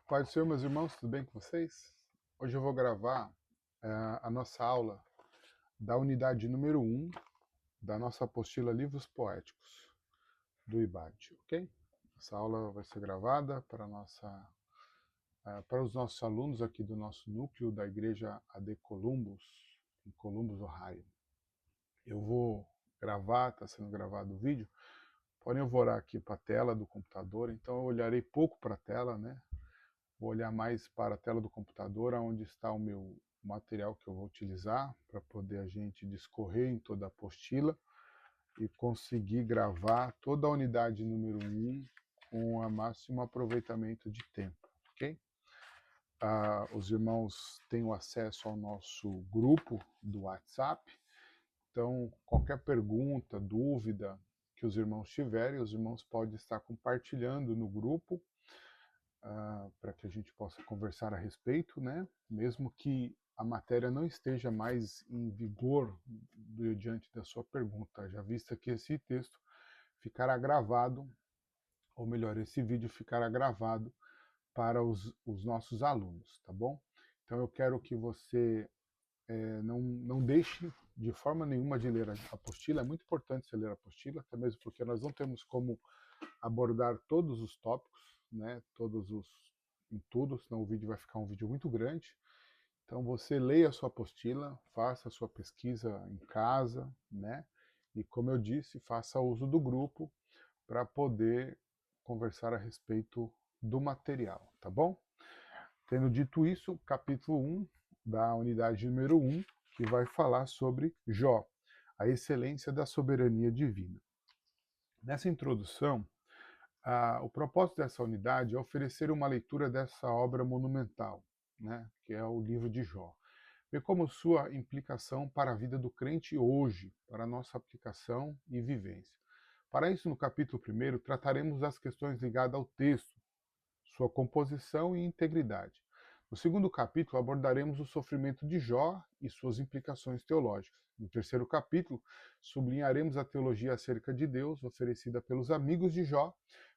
Pai do Senhor, meus irmãos, tudo bem com vocês? Hoje eu vou gravar a nossa aula da unidade número 1 da nossa apostila Livros Poéticos, do IBAD, ok? Essa aula vai ser gravada para os nossos alunos aqui do nosso núcleo da Igreja AD Columbus, em Columbus, Ohio. Eu vou gravar, está sendo gravado o vídeo, porém eu vou olhar aqui para a tela do computador, então eu olharei pouco para a tela, né? Vou olhar mais para a tela do computador, onde está o meu material que eu vou utilizar para poder a gente discorrer em toda a apostila e conseguir gravar toda a unidade número 1 com o máximo aproveitamento de tempo, ok? Os irmãos têm o acesso ao nosso grupo do WhatsApp, então qualquer pergunta, dúvida que os irmãos tiverem, os irmãos podem estar compartilhando no grupo, para que a gente possa conversar a respeito, né? Mesmo que a matéria não esteja mais em vigor diante da sua pergunta, já vista que esse texto ficará gravado, ou melhor, esse vídeo ficará gravado para os nossos alunos, tá bom? Então eu quero que você não deixe de forma nenhuma de ler a apostila, é muito importante você ler a apostila, até mesmo porque nós não temos como abordar todos os tópicos, né, em tudo, senão o vídeo vai ficar um vídeo muito grande. Então você leia a sua apostila, faça a sua pesquisa em casa, né, e como eu disse, faça uso do grupo para poder conversar a respeito do material, tá bom? Tendo dito isso, capítulo 1 da unidade número 1, que vai falar sobre Jó, a excelência da soberania divina. Nessa introdução, o propósito dessa unidade é oferecer uma leitura dessa obra monumental, né, que é o livro de Jó, bem como sua implicação para a vida do crente hoje, para a nossa aplicação e vivência. Para isso, no capítulo 1, trataremos das questões ligadas ao texto, sua composição e integridade. No segundo capítulo, abordaremos o sofrimento de Jó e suas implicações teológicas. No terceiro capítulo, sublinharemos a teologia acerca de Deus oferecida pelos amigos de Jó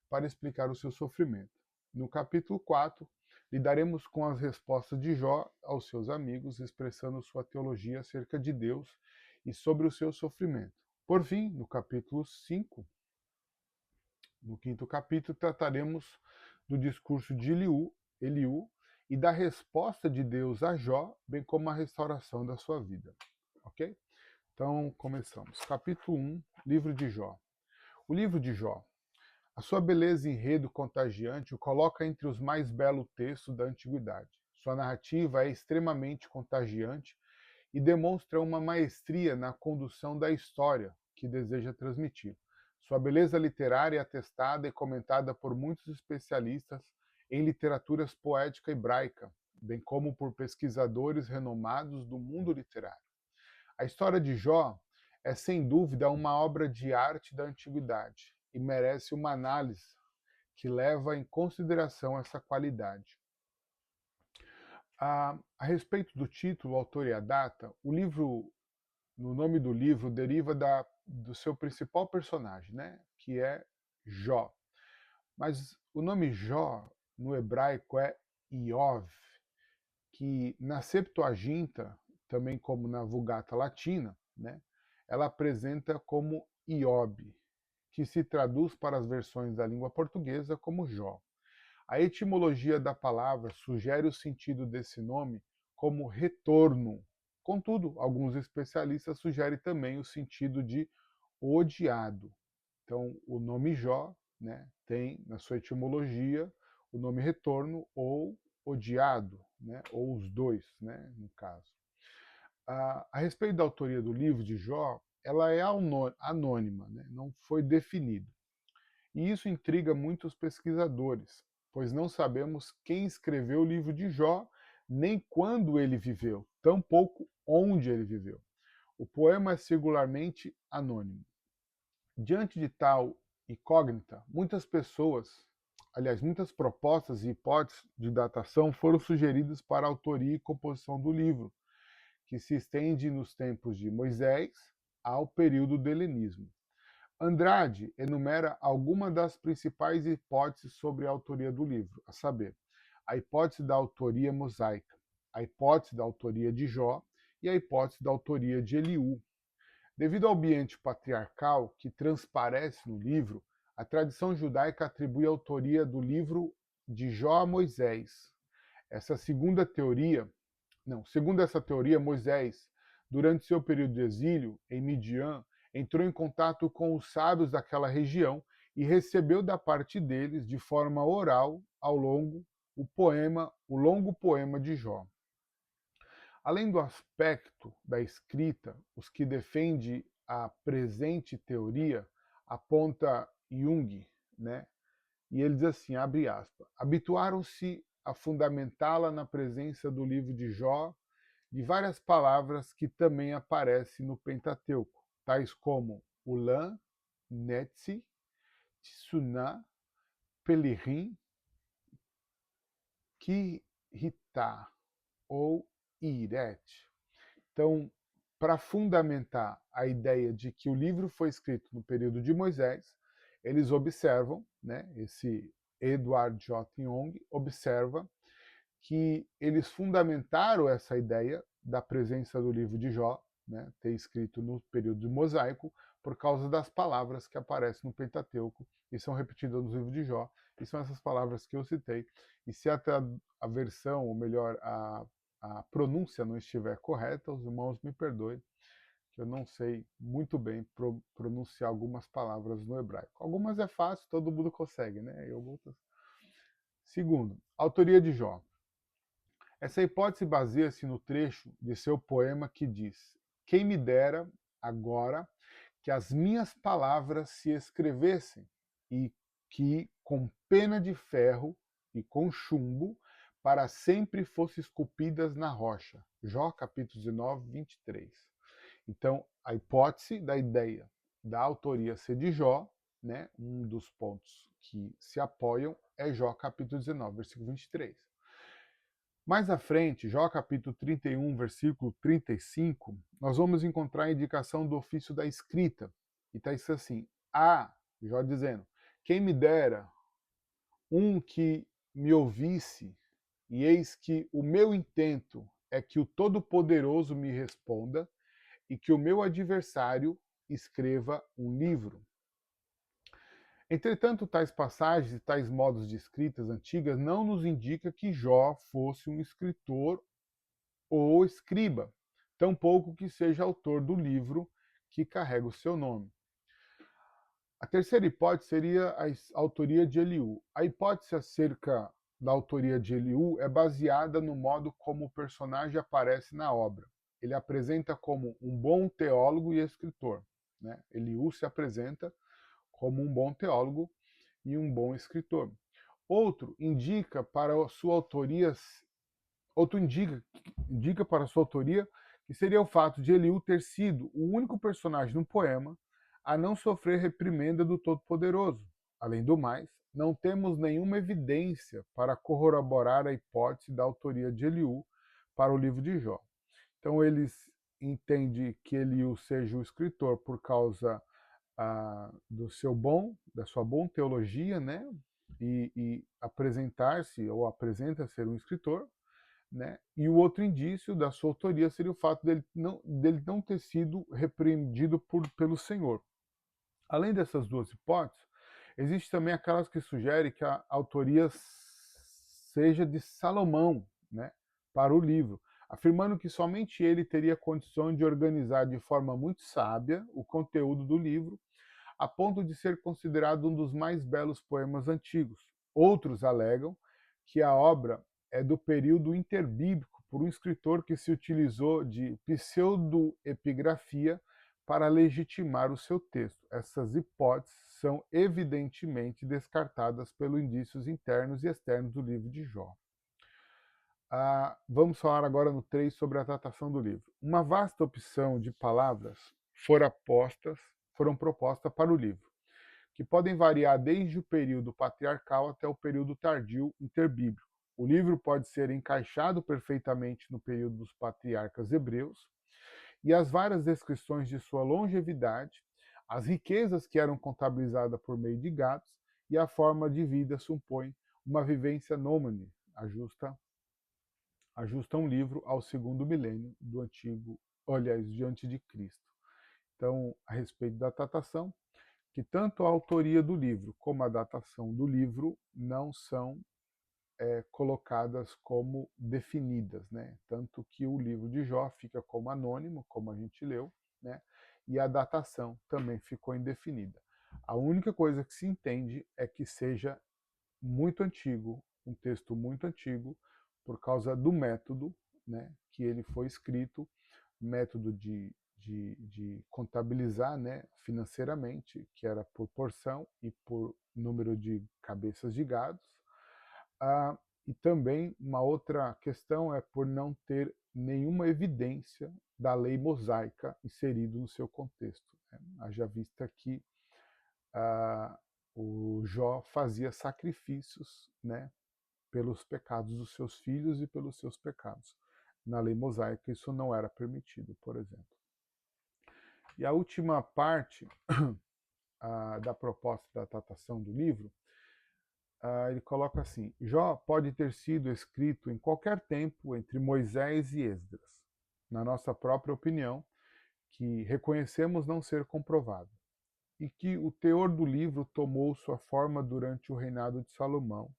para explicar o seu sofrimento. No capítulo 4, lidaremos com as respostas de Jó aos seus amigos, expressando sua teologia acerca de Deus e sobre o seu sofrimento. Por fim, no capítulo 5, no quinto capítulo, trataremos do discurso de Eliú e da resposta de Deus a Jó, bem como a restauração da sua vida. Ok? Então, começamos. Capítulo 1, livro de Jó. O livro de Jó. A sua beleza e enredo contagiante o coloca entre os mais belos textos da antiguidade. Sua narrativa é extremamente contagiante e demonstra uma maestria na condução da história que deseja transmitir. Sua beleza literária é atestada e comentada por muitos especialistas em literaturas poética hebraica, bem como por pesquisadores renomados do mundo literário. A história de Jó é, sem dúvida, uma obra de arte da antiguidade e merece uma análise que leva em consideração essa qualidade. A respeito do título, autor e a data, no nome do livro deriva do seu principal personagem, né, que é Jó. Mas o nome Jó, no hebraico, é Iov, que na Septuaginta, também como na Vulgata Latina, né, ela apresenta como Iob, que se traduz para as versões da língua portuguesa como Jó. A etimologia da palavra sugere o sentido desse nome como retorno. Contudo, alguns especialistas sugerem também o sentido de odiado. Então, o nome Jó, né, tem na sua etimologia o nome retorno ou odiado, né, ou os dois, né, no caso. A respeito da autoria do livro de Jó, ela é anônima, né, não foi definida. E isso intriga muitos pesquisadores, pois não sabemos quem escreveu o livro de Jó, nem quando ele viveu, tampouco onde ele viveu. O poema é singularmente anônimo. Diante de tal incógnita, muitas propostas e hipóteses de datação foram sugeridas para a autoria e composição do livro, que se estende nos tempos de Moisés ao período do helenismo. Andrade enumera algumas das principais hipóteses sobre a autoria do livro, a saber, a hipótese da autoria mosaica, a hipótese da autoria de Jó e a hipótese da autoria de Eliú. Devido ao ambiente patriarcal que transparece no livro, a tradição judaica atribui a autoria do livro de Jó a Moisés. Segundo essa teoria, Moisés, durante seu período de exílio em Midian, entrou em contato com os sábios daquela região e recebeu da parte deles, de forma oral, ao longo o longo poema de Jó. Além do aspecto da escrita, os que defendem a presente teoria aponta Jung, né? E ele diz assim, abre aspas, habituaram-se a fundamentá-la na presença do livro de Jó, de várias palavras que também aparecem no Pentateuco, tais como Ulam, Netzi, Tsuná, Pelirim, Kirita ou Iret. Então, para fundamentar a ideia de que o livro foi escrito no período de Moisés, eles observam, né, esse Edward J. Young observa que eles fundamentaram essa ideia da presença do livro de Jó, né, ter escrito no período mosaico, por causa das palavras que aparecem no Pentateuco e são repetidas no livro de Jó, e são essas palavras que eu citei. E se até a versão, ou melhor, a pronúncia não estiver correta, os irmãos me perdoem, que eu não sei muito bem pronunciar algumas palavras no hebraico. Algumas é fácil, todo mundo consegue, né? Segundo, autoria de Jó. Essa hipótese baseia-se no trecho de seu poema que diz: quem me dera agora que as minhas palavras se escrevessem e que, com pena de ferro e com chumbo, para sempre fossem esculpidas na rocha. Jó, capítulo 19, 23. Então, a hipótese da ideia da autoria ser de Jó, né, um dos pontos que se apoiam é Jó, capítulo 19, versículo 23. Mais à frente, Jó capítulo 31, versículo 35, nós vamos encontrar a indicação do ofício da escrita. E está isso assim, Jó dizendo, quem me dera um que me ouvisse, e eis que o meu intento é que o Todo-Poderoso me responda e que o meu adversário escreva um livro. Entretanto, tais passagens e tais modos de escritas antigas não nos indica que Jó fosse um escritor ou escriba, tampouco que seja autor do livro que carrega o seu nome. A terceira hipótese seria a autoria de Eliú. A hipótese acerca da autoria de Eliú é baseada no modo como o personagem aparece na obra. Ele apresenta como um bom teólogo e escritor, né? Eliú se apresenta como um bom teólogo e um bom escritor. Outro indica para sua autoria que seria o fato de Eliú ter sido o único personagem no poema a não sofrer reprimenda do Todo-Poderoso. Além do mais, não temos nenhuma evidência para corroborar a hipótese da autoria de Eliú para o livro de Jó. Então eles entendem que Eliú seja o escritor por causa da sua boa teologia, né? E apresentar-se ou apresenta ser um escritor, né? E o outro indício da sua autoria seria o fato dele não ter sido repreendido pelo Senhor. Além dessas duas hipóteses, existe também aquelas que sugerem que a autoria seja de Salomão, né, para o livro, afirmando que somente ele teria condição de organizar de forma muito sábia o conteúdo do livro, a ponto de ser considerado um dos mais belos poemas antigos. Outros alegam que a obra é do período interbíblico por um escritor que se utilizou de pseudoepigrafia para legitimar o seu texto. Essas hipóteses são evidentemente descartadas pelos indícios internos e externos do livro de Jó. Vamos falar agora no 3 sobre a datação do livro. Uma vasta opção de palavras foram propostas para o livro, que podem variar desde o período patriarcal até o período tardio interbíblico. O livro pode ser encaixado perfeitamente no período dos patriarcas hebreus, e as várias descrições de sua longevidade, as riquezas que eram contabilizadas por meio de gatos e a forma de vida supõe uma vivência nômade, ajusta um livro ao segundo milênio do antigo, aliás, diante de Cristo. Então, a respeito da datação, que tanto a autoria do livro como a datação do livro não são colocadas como definidas, né? Tanto que o livro de Jó fica como anônimo, como a gente leu, né? E a datação também ficou indefinida. A única coisa que se entende é que seja muito antigo, um texto muito antigo, por causa do método, né, que ele foi escrito, método de contabilizar, né, financeiramente, que era por porção e por número de cabeças de gados. E também uma outra questão é por não ter nenhuma evidência da lei mosaica inserido no seu contexto, né? Haja vista que o Jó fazia sacrifícios, né, pelos pecados dos seus filhos e pelos seus pecados. Na lei mosaica isso não era permitido, por exemplo. E a última parte da proposta da datação do livro, ele coloca assim: Jó pode ter sido escrito em qualquer tempo entre Moisés e Esdras, na nossa própria opinião, que reconhecemos não ser comprovado, e que o teor do livro tomou sua forma durante o reinado de Salomão,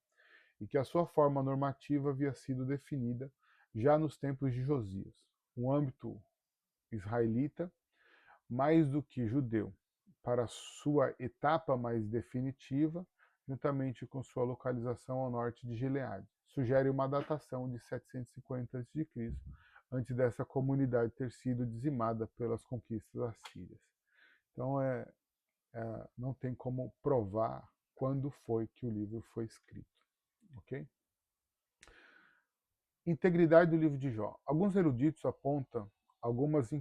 e que a sua forma normativa havia sido definida já nos tempos de Josias, um âmbito israelita mais do que judeu, para sua etapa mais definitiva, juntamente com sua localização ao norte de Gileade. Sugere uma datação de 750 a.C., antes dessa comunidade ter sido dizimada pelas conquistas assírias. Então, não tem como provar quando foi que o livro foi escrito. Ok? Integridade do livro de Jó. Alguns eruditos apontam algumas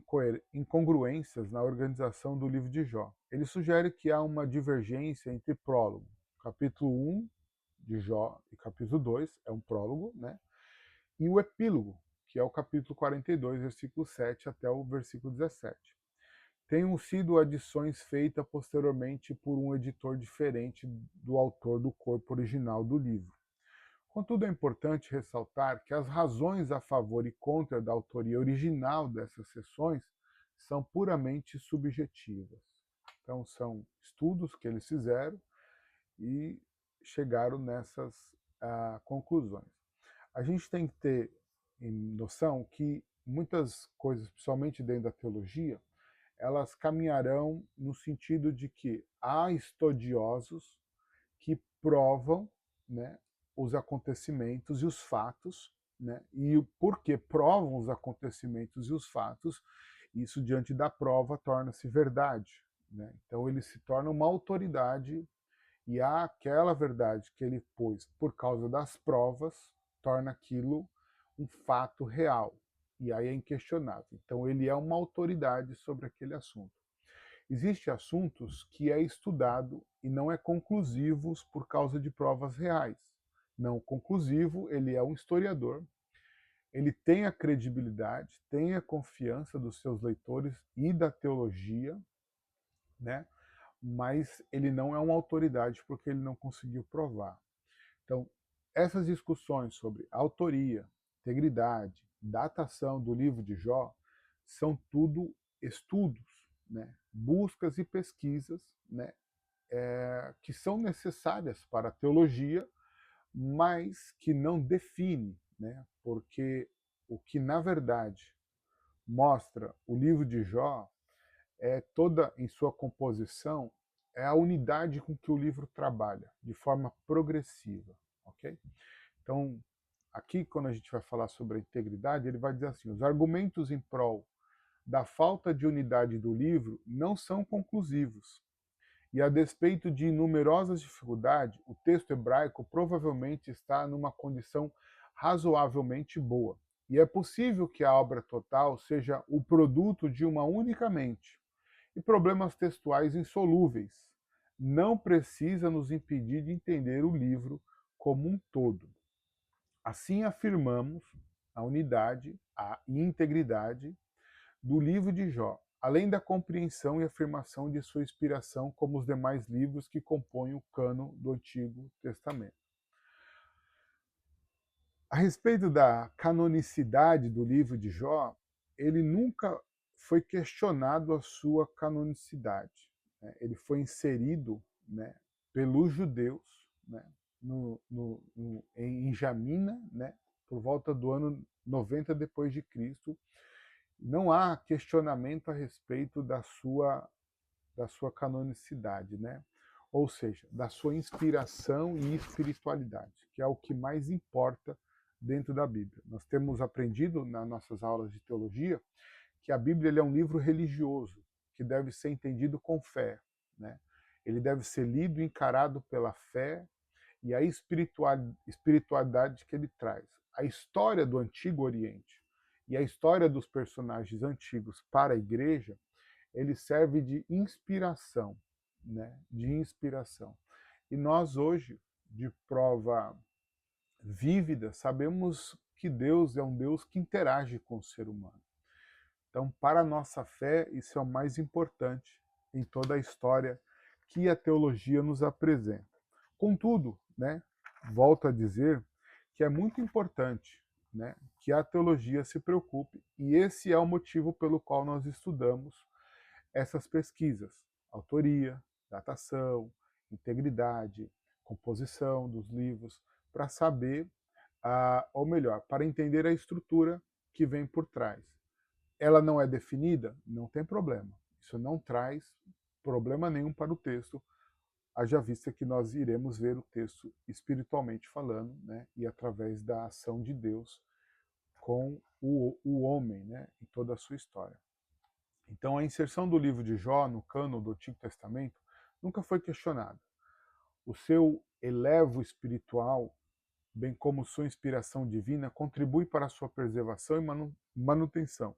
incongruências na organização do livro de Jó. Ele sugere que há uma divergência entre prólogo, capítulo 1 de Jó e capítulo 2, é um prólogo, né? E o epílogo, que é o capítulo 42, versículo 7 até o versículo 17. Tenham sido adições feitas posteriormente por um editor diferente do autor do corpo original do livro. Contudo, é importante ressaltar que as razões a favor e contra da autoria original dessas seções são puramente subjetivas. Então, são estudos que eles fizeram e chegaram nessas conclusões. A gente tem que ter noção que muitas coisas, principalmente dentro da teologia, elas caminharão no sentido de que há estudiosos que provam, né, os acontecimentos e os fatos, né, e porque provam os acontecimentos e os fatos, isso diante da prova torna-se verdade, né? Então ele se torna uma autoridade e aquela verdade que ele pôs por causa das provas torna aquilo um fato real, e aí é inquestionável. Então ele é uma autoridade sobre aquele assunto. Existem assuntos que é estudado e não é conclusivos por causa de provas reais. Não conclusivo, ele é um historiador, ele tem a credibilidade, tem a confiança dos seus leitores e da teologia, né? Mas ele não é uma autoridade porque ele não conseguiu provar. Então, essas discussões sobre autoria, integridade, datação do livro de Jó são tudo estudos, né? Buscas e pesquisas, né? Que são necessárias para a teologia, mas que não define, né? Porque o que na verdade mostra o livro de Jó é toda em sua composição é a unidade com que o livro trabalha, de forma progressiva, ok? Então, aqui quando a gente vai falar sobre a integridade, ele vai dizer assim: os argumentos em prol da falta de unidade do livro não são conclusivos. E a despeito de numerosas dificuldades, o texto hebraico provavelmente está numa condição razoavelmente boa. E é possível que a obra total seja o produto de uma única mente. E problemas textuais insolúveis não precisa nos impedir de entender o livro como um todo. Assim afirmamos a unidade e integridade do livro de Jó, além da compreensão e afirmação de sua inspiração como os demais livros que compõem o cânon do Antigo Testamento. A respeito da canonicidade do livro de Jó, ele nunca foi questionado a sua canonicidade, né? Ele foi inserido, né, pelos judeus, né, em Jamina, né, por volta do ano 90 depois de Cristo. Não há questionamento a respeito da sua canonicidade, né? Ou seja, da sua inspiração e espiritualidade, que é o que mais importa dentro da Bíblia. Nós temos aprendido nas nossas aulas de teologia que a Bíblia ele é um livro religioso, que deve ser entendido com fé, né? Ele deve ser lido e encarado pela fé e a espiritualidade que ele traz. A história do Antigo Oriente e a história dos personagens antigos para a igreja, ele serve de inspiração, né? De inspiração. E nós hoje, de prova vívida, sabemos que Deus é um Deus que interage com o ser humano. Então, para a nossa fé, isso é o mais importante em toda a história que a teologia nos apresenta. Contudo, né, volto a dizer que é muito importante, né, que a teologia se preocupe, e esse é o motivo pelo qual nós estudamos essas pesquisas: autoria, datação, integridade, composição dos livros, para saber, ou melhor, para entender a estrutura que vem por trás. Ela não é definida? Não tem problema. Isso não traz problema nenhum para o texto, haja vista que nós iremos ver o texto espiritualmente falando, né, e através da ação de Deus com o homem, né, em toda a sua história. Então, a inserção do livro de Jó no cânon do Antigo Testamento nunca foi questionada. O seu elevo espiritual, bem como sua inspiração divina, contribui para a sua preservação e manutenção.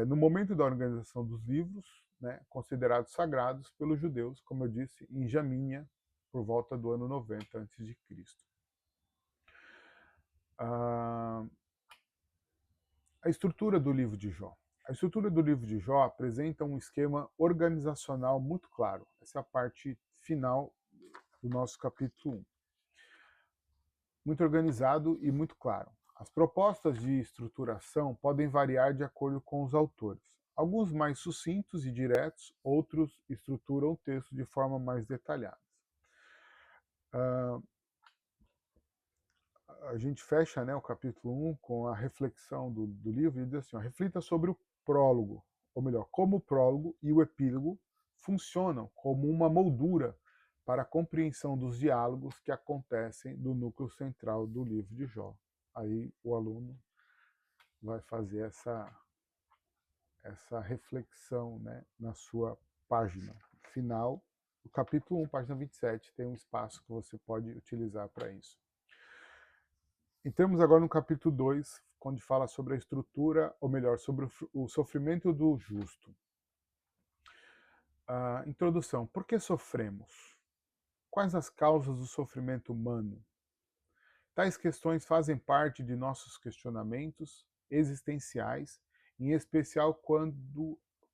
No momento da organização dos livros, né, considerados sagrados pelos judeus, como eu disse, em Jamínia, por volta do ano 90 a.C. A estrutura do livro de Jó. A estrutura do livro de Jó apresenta um esquema organizacional muito claro. Essa é a parte final do nosso capítulo 1. Muito organizado e muito claro. As propostas de estruturação podem variar de acordo com os autores. Alguns mais sucintos e diretos, outros estruturam o texto de forma mais detalhada. A gente fecha, né, o capítulo 1 com a reflexão do livro e diz assim: reflita sobre o prólogo, ou melhor, como o prólogo e o epílogo funcionam como uma moldura para a compreensão dos diálogos que acontecem no núcleo central do livro de Jó. Aí o aluno vai fazer essa reflexão, né, na sua página final. O capítulo 1, página 27, tem um espaço que você pode utilizar para isso. Entramos agora no capítulo 2, onde fala sobre a estrutura, ou melhor, sobre o sofrimento do justo. Introdução. Por que sofremos? Quais as causas do sofrimento humano? Tais questões fazem parte de nossos questionamentos existenciais, em especial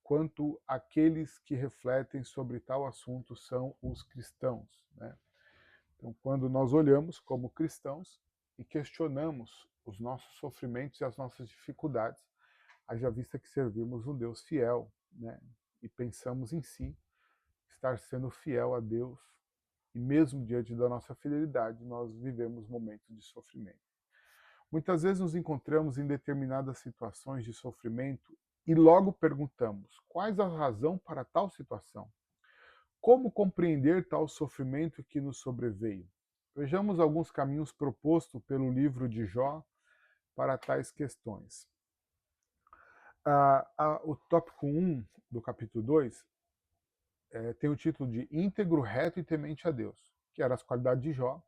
quanto aqueles que refletem sobre tal assunto são os cristãos, né? Então, quando nós olhamos como cristãos e questionamos os nossos sofrimentos e as nossas dificuldades, haja vista que servimos um Deus fiel, né? E pensamos em si estar sendo fiel a Deus, e mesmo diante da nossa fidelidade, nós vivemos momentos de sofrimento. Muitas vezes nos encontramos em determinadas situações de sofrimento e logo perguntamos: quais a razão para tal situação? Como compreender tal sofrimento que nos sobreveio? Vejamos alguns caminhos propostos pelo livro de Jó para tais questões. O tópico 1 do capítulo 2 tem o título de Íntegro, Reto e Temente a Deus, que eram as qualidades de Jó,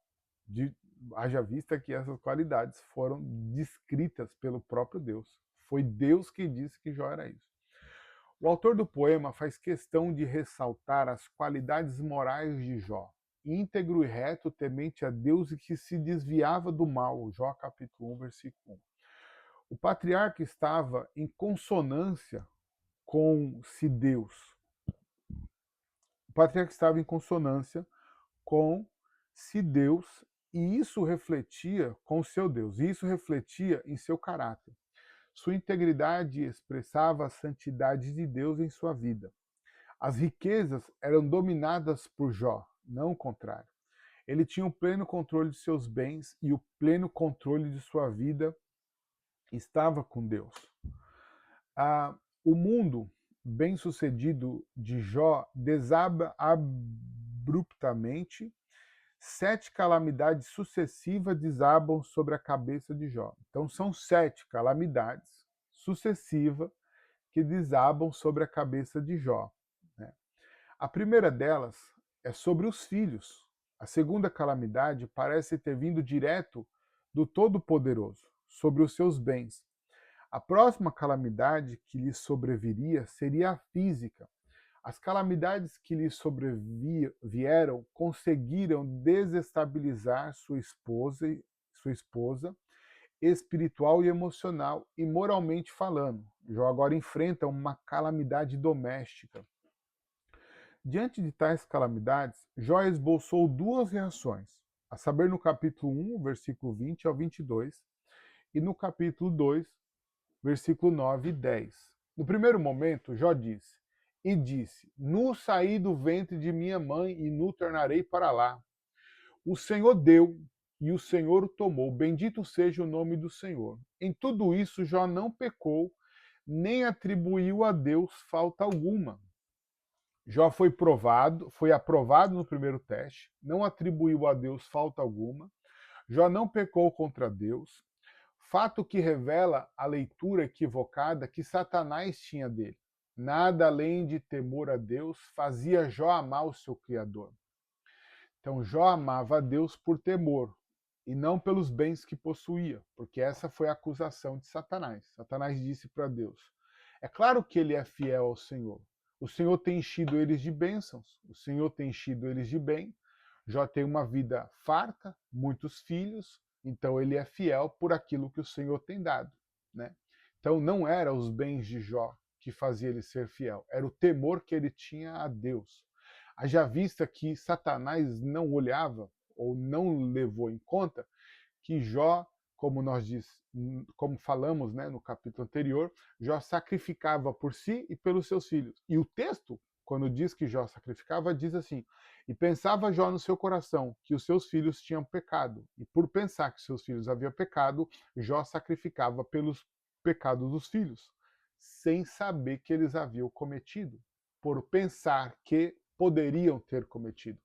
haja vista que essas qualidades foram descritas pelo próprio Deus. Foi Deus que disse que Jó era isso. O autor do poema faz questão de ressaltar as qualidades morais de Jó, íntegro e reto, temente a Deus e que se desviava do mal, Jó capítulo 1, versículo 1. O patriarca estava em consonância com se Deus. O patriarca estava em consonância com se Deus E isso refletia com seu Deus, e isso refletia em seu caráter. Sua integridade expressava a santidade de Deus em sua vida. As riquezas eram dominadas por Jó, não o contrário. Ele tinha o pleno controle de seus bens e o pleno controle de sua vida estava com Deus. O mundo bem-sucedido de Jó desaba abruptamente. 7 calamidades sucessivas desabam sobre a cabeça de Jó. Então são 7 calamidades sucessivas que desabam sobre a cabeça de Jó, né? A primeira delas é sobre os filhos. A segunda calamidade parece ter vindo direto do Todo-Poderoso, sobre os seus bens. A próxima calamidade que lhe sobreviria seria a física. As calamidades que lhe sobrevieram conseguiram desestabilizar sua esposa, espiritual e emocional e moralmente falando. Jó agora enfrenta uma calamidade doméstica. Diante de tais calamidades, Jó esboçou 2 reações, a saber no capítulo 1, versículo 20 ao 22, e no capítulo 2, versículo 9 e 10. No primeiro momento, Jó disse: E disse: Nu saí do ventre de minha mãe e nu tornarei para lá. O Senhor deu e o Senhor o tomou. Bendito seja o nome do Senhor. Em tudo isso, Jó não pecou, nem atribuiu a Deus falta alguma. Jó foi aprovado no primeiro teste, não atribuiu a Deus falta alguma. Jó não pecou contra Deus, fato que revela a leitura equivocada que Satanás tinha dele. Nada além de temor a Deus fazia Jó amar o seu Criador. Então Jó amava a Deus por temor e não pelos bens que possuía, porque essa foi a acusação de Satanás. Satanás disse para Deus: é claro que ele é fiel ao Senhor. O Senhor tem enchido eles de bênçãos, o Senhor tem enchido eles de bem. Jó tem uma vida farta, muitos filhos, então ele é fiel por aquilo que o Senhor tem dado, né? Então não era os bens de Jó que fazia ele ser fiel, era o temor que ele tinha a Deus. Haja vista que Satanás não olhava ou não levou em conta que Jó, como falamos, né, no capítulo anterior, Jó sacrificava por si e pelos seus filhos. E o texto, quando diz que Jó sacrificava, diz assim: e pensava Jó no seu coração que os seus filhos tinham pecado, e por pensar que seus filhos haviam pecado, Jó sacrificava pelos pecados dos filhos, sem saber que eles haviam cometido, por pensar que poderiam ter cometido.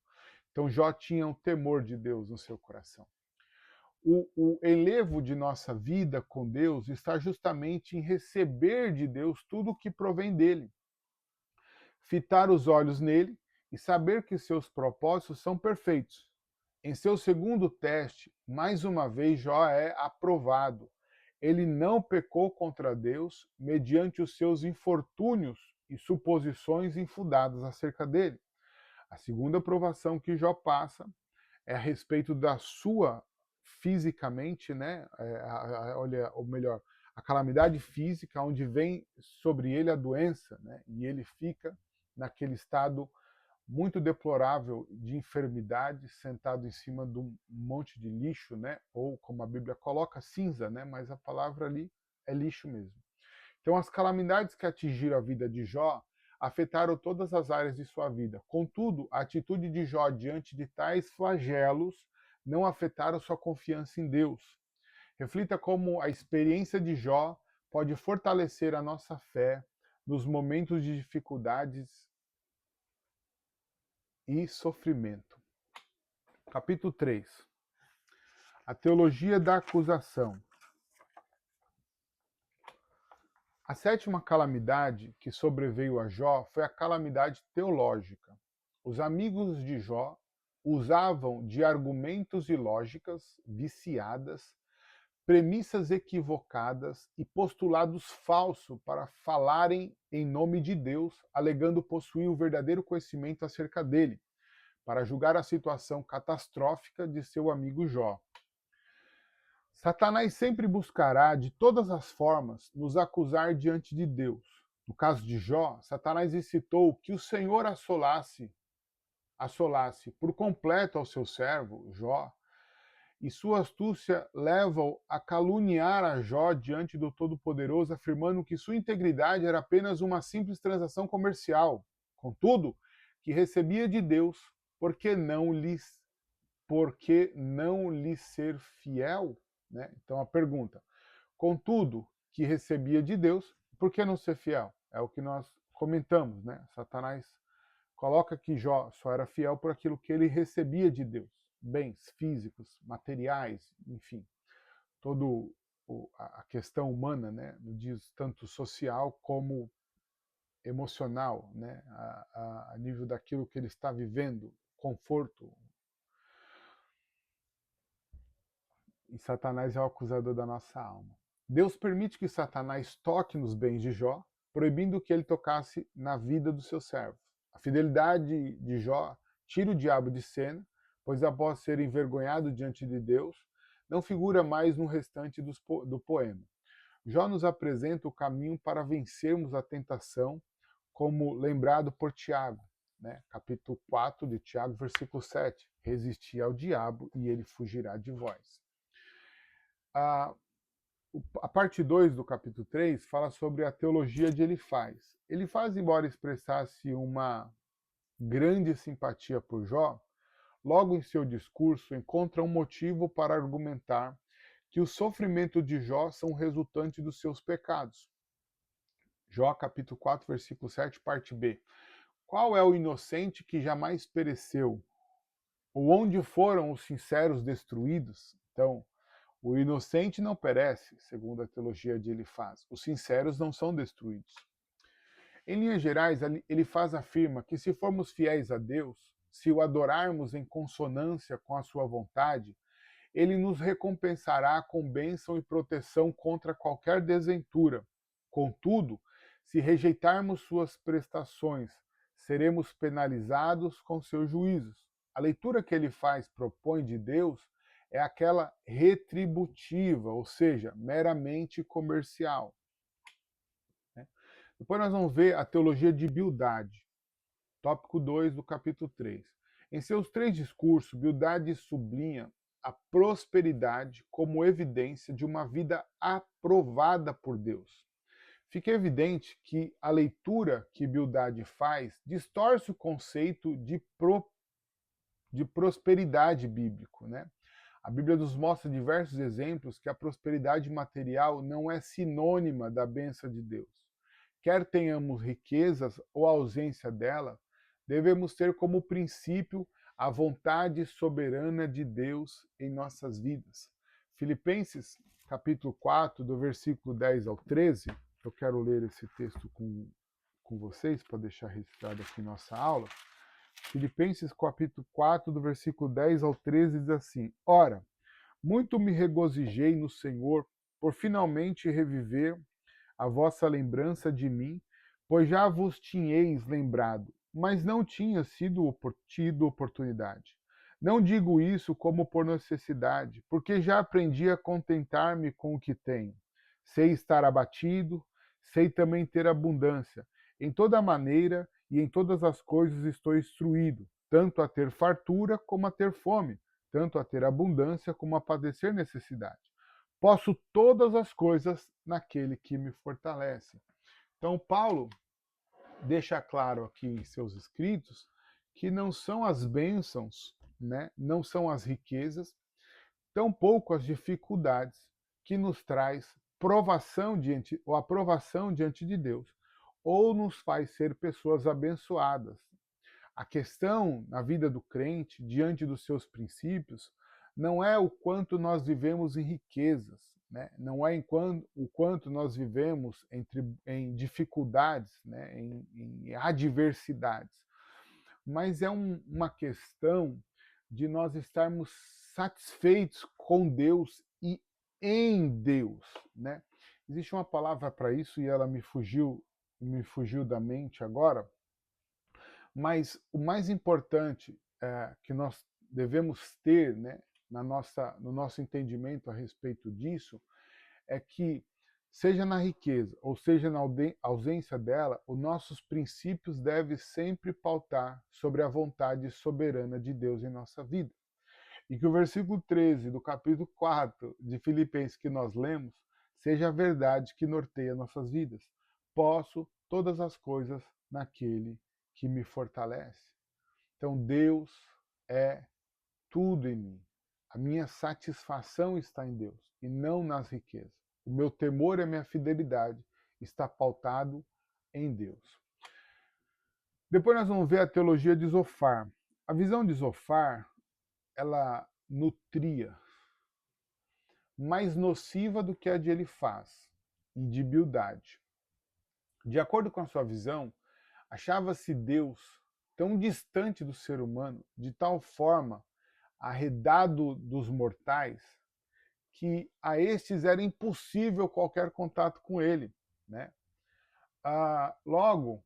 Então Jó tinha um temor de Deus no seu coração. O elevo de nossa vida com Deus está justamente em receber de Deus tudo o que provém dele, fitar os olhos nele e saber que seus propósitos são perfeitos. Em seu segundo teste, mais uma vez Jó é aprovado. Ele não pecou contra Deus mediante os seus infortúnios e suposições infundadas acerca dele. A segunda provação que Jó passa é a respeito da sua fisicamente, né? Olha, ou melhor, a calamidade física, onde vem sobre ele a doença, né? E ele fica naquele estado muito deplorável de enfermidade, sentado em cima de um monte de lixo, né? Ou como a Bíblia coloca, cinza, né? Mas a palavra ali é lixo mesmo. Então, as calamidades que atingiram a vida de Jó afetaram todas as áreas de sua vida. Contudo, a atitude de Jó diante de tais flagelos não afetaram sua confiança em Deus. Reflita como a experiência de Jó pode fortalecer a nossa fé nos momentos de dificuldades e sofrimento. Capítulo 3. A teologia da acusação. A sétima calamidade que sobreveio a Jó foi a calamidade teológica. Os amigos de Jó usavam de argumentos e lógicas viciadas, premissas equivocadas e postulados falsos para falarem em nome de Deus, alegando possuir o verdadeiro conhecimento acerca dele, para julgar a situação catastrófica de seu amigo Jó. Satanás sempre buscará, de todas as formas, nos acusar diante de Deus. No caso de Jó, Satanás incitou que o Senhor assolasse por completo ao seu servo, Jó, e sua astúcia leva-o a caluniar a Jó diante do Todo-Poderoso, afirmando que sua integridade era apenas uma simples transação comercial. Contudo, que recebia de Deus, por que não lhe ser fiel? Né? Então a pergunta, contudo, que recebia de Deus, por que não ser fiel? É o que nós comentamos, né? Satanás coloca que Jó só era fiel por aquilo que ele recebia de Deus. Bens físicos, materiais, enfim. Toda a questão humana, né? Diz tanto social como emocional, né? A nível daquilo que ele está vivendo, conforto. E Satanás é o acusador da nossa alma. Deus permite que Satanás toque nos bens de Jó, proibindo que ele tocasse na vida do seu servo. A fidelidade de Jó tira o diabo de cena, pois após ser envergonhado diante de Deus, não figura mais no restante do poema. Jó nos apresenta o caminho para vencermos a tentação, como lembrado por Tiago, né? Capítulo 4 de Tiago, versículo 7. Resisti ao diabo e ele fugirá de vós. A parte 2 do capítulo 3 fala sobre a teologia de Elifaz. Elifaz, embora expressasse uma grande simpatia por Jó, logo em seu discurso encontra um motivo para argumentar que o sofrimento de Jó são resultante dos seus pecados. Jó, capítulo 4, versículo 7, parte B. Qual é o inocente que jamais pereceu? Ou onde foram os sinceros destruídos? Então, o inocente não perece, segundo a teologia de Elifaz. Os sinceros não são destruídos. Em linhas gerais, Elifaz afirma que se formos fiéis a Deus, se o adorarmos em consonância com a sua vontade, ele nos recompensará com bênção e proteção contra qualquer desventura. Contudo, se rejeitarmos suas prestações, seremos penalizados com seus juízos. A leitura que Elifaz propõe de Deus é aquela retributiva, ou seja, meramente comercial. Depois nós vamos ver a teologia de Bildade, tópico 2 do capítulo 3. Em seus 3 discursos, Bildade sublinha a prosperidade como evidência de uma vida aprovada por Deus. Fica evidente que a leitura que Bildade faz distorce o conceito de prosperidade bíblico, né? A Bíblia nos mostra diversos exemplos que a prosperidade material não é sinônima da bênção de Deus. Quer tenhamos riquezas ou ausência dela, devemos ter como princípio a vontade soberana de Deus em nossas vidas. Filipenses, capítulo 4, do versículo 10 ao 13, eu quero ler esse texto com vocês, para deixar registrado aqui em nossa aula. Filipenses capítulo 4, do versículo 10 ao 13, diz assim: Ora, muito me regozijei no Senhor por finalmente reviver a vossa lembrança de mim, pois já vos tinhais lembrado, mas não tinha tido oportunidade. Não digo isso como por necessidade, porque já aprendi a contentar-me com o que tenho. Sei estar abatido, sei também ter abundância. Em toda maneira e em todas as coisas estou instruído, tanto a ter fartura como a ter fome, tanto a ter abundância como a padecer necessidade. Posso todas as coisas naquele que me fortalece. Então, Paulo deixa claro aqui em seus escritos que não são as bênçãos, né? Não são as riquezas, tampouco as dificuldades que nos traz aprovação diante de Deus, ou nos faz ser pessoas abençoadas. A questão na vida do crente, diante dos seus princípios, não é o quanto nós vivemos em riquezas, né? Não é o quanto nós vivemos em dificuldades, né? Em adversidades, mas é uma questão de nós estarmos satisfeitos com Deus e em Deus, né? Existe uma palavra para isso e ela me fugiu da mente agora, mas o mais importante que nós devemos ter, né, no nosso entendimento a respeito disso, é que, seja na riqueza ou seja na ausência dela, os nossos princípios devem sempre pautar sobre a vontade soberana de Deus em nossa vida. e que o versículo 13 do capítulo 4 de Filipenses que nós lemos seja a verdade que norteia nossas vidas. Posso todas as coisas naquele que me fortalece. Então Deus é tudo em mim. A minha satisfação está em Deus e não nas riquezas. O meu temor e a minha fidelidade está pautado em Deus. Depois nós vamos ver a teologia de Zofar. A visão de Zofar, ela nutria, mais nociva do que a de Elifaz, e de Bildade. De acordo com a sua visão, achava-se Deus tão distante do ser humano, de tal forma arredado dos mortais, que a estes era impossível qualquer contato com ele, né? Logo,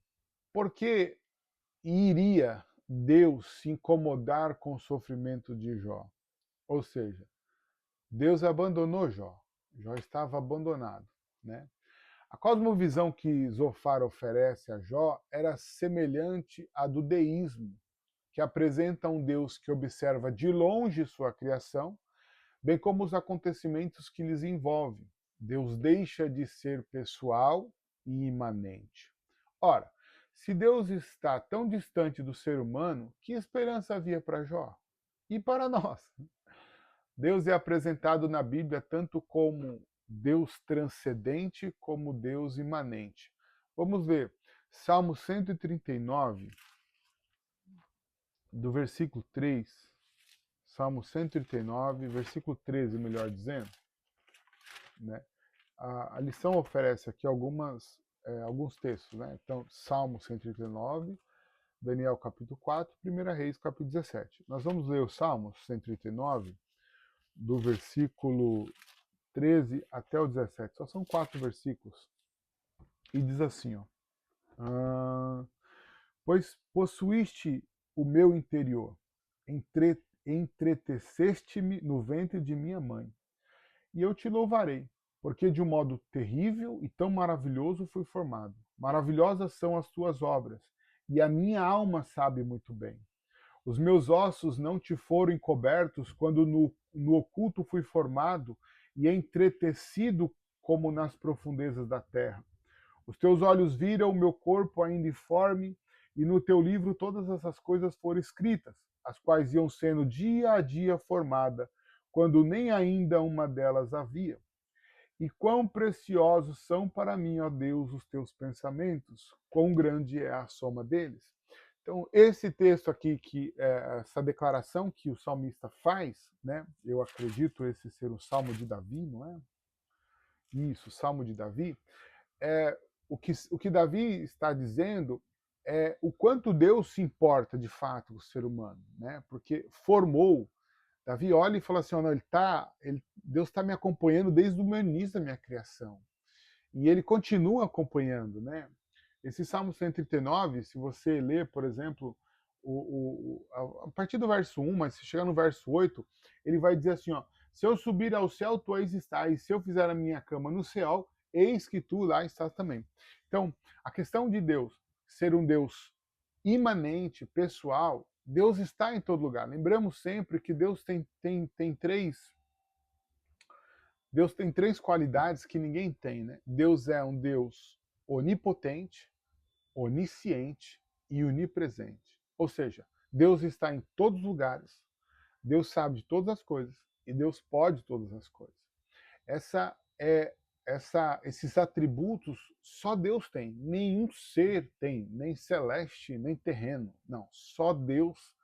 por que iria Deus se incomodar com o sofrimento de Jó? Ou seja, Deus abandonou Jó. Jó estava abandonado, né? A cosmovisão que Zofar oferece a Jó era semelhante à do deísmo, que apresenta um Deus que observa de longe sua criação, bem como os acontecimentos que lhes envolvem. Deus deixa de ser pessoal e imanente. Ora, se Deus está tão distante do ser humano, que esperança havia para Jó? E para nós? Deus é apresentado na Bíblia tanto como Deus transcendente como Deus imanente. Vamos ver, Salmo 139, do versículo 3, Salmo 139, versículo 13, melhor dizendo, né? A lição oferece aqui alguns textos, né? Então, Salmo 139, Daniel capítulo 4, 1 Reis capítulo 17. Nós vamos ler o Salmo 139, do versículo 13 até o 17. Só são 4 versículos. E diz assim, ó. Pois possuíste o meu interior, entreteceste-me no ventre de minha mãe. E eu te louvarei, porque de um modo terrível e tão maravilhoso fui formado. Maravilhosas são as tuas obras, e a minha alma sabe muito bem. Os meus ossos não te foram encobertos quando no oculto fui formado e entretecido como nas profundezas da terra. Os teus olhos viram o meu corpo ainda informe, e no teu livro todas essas coisas foram escritas, as quais iam sendo dia a dia formada, quando nem ainda uma delas havia. E quão preciosos são para mim, ó Deus, os teus pensamentos, quão grande é a soma deles. Então, esse texto aqui, essa declaração que o salmista faz, né? Eu acredito esse ser o Salmo de Davi, não é? Isso, o Salmo de Davi. O que Davi está dizendo é o quanto Deus se importa de fato com o ser humano, né? Porque formou. Davi olha e fala assim: oh, não, Deus está me acompanhando desde o meu início da minha criação. E ele continua acompanhando, né? Esse Salmo 139, se você ler, por exemplo, a partir do verso 1, mas se chegar no verso 8, ele vai dizer assim, ó, se eu subir ao céu, tu aí estás, e se eu fizer a minha cama no céu, eis que tu lá estás também. Então, a questão de Deus ser um Deus imanente, pessoal, Deus está em todo lugar. Lembramos sempre que Deus Deus tem três qualidades que ninguém tem, né? Deus é um Deus onipotente, onisciente e onipresente. Ou seja, Deus está em todos os lugares, Deus sabe de todas as coisas e Deus pode todas as coisas. Esses atributos só Deus tem, nenhum ser tem, nem celeste, nem terreno. Não, só Deus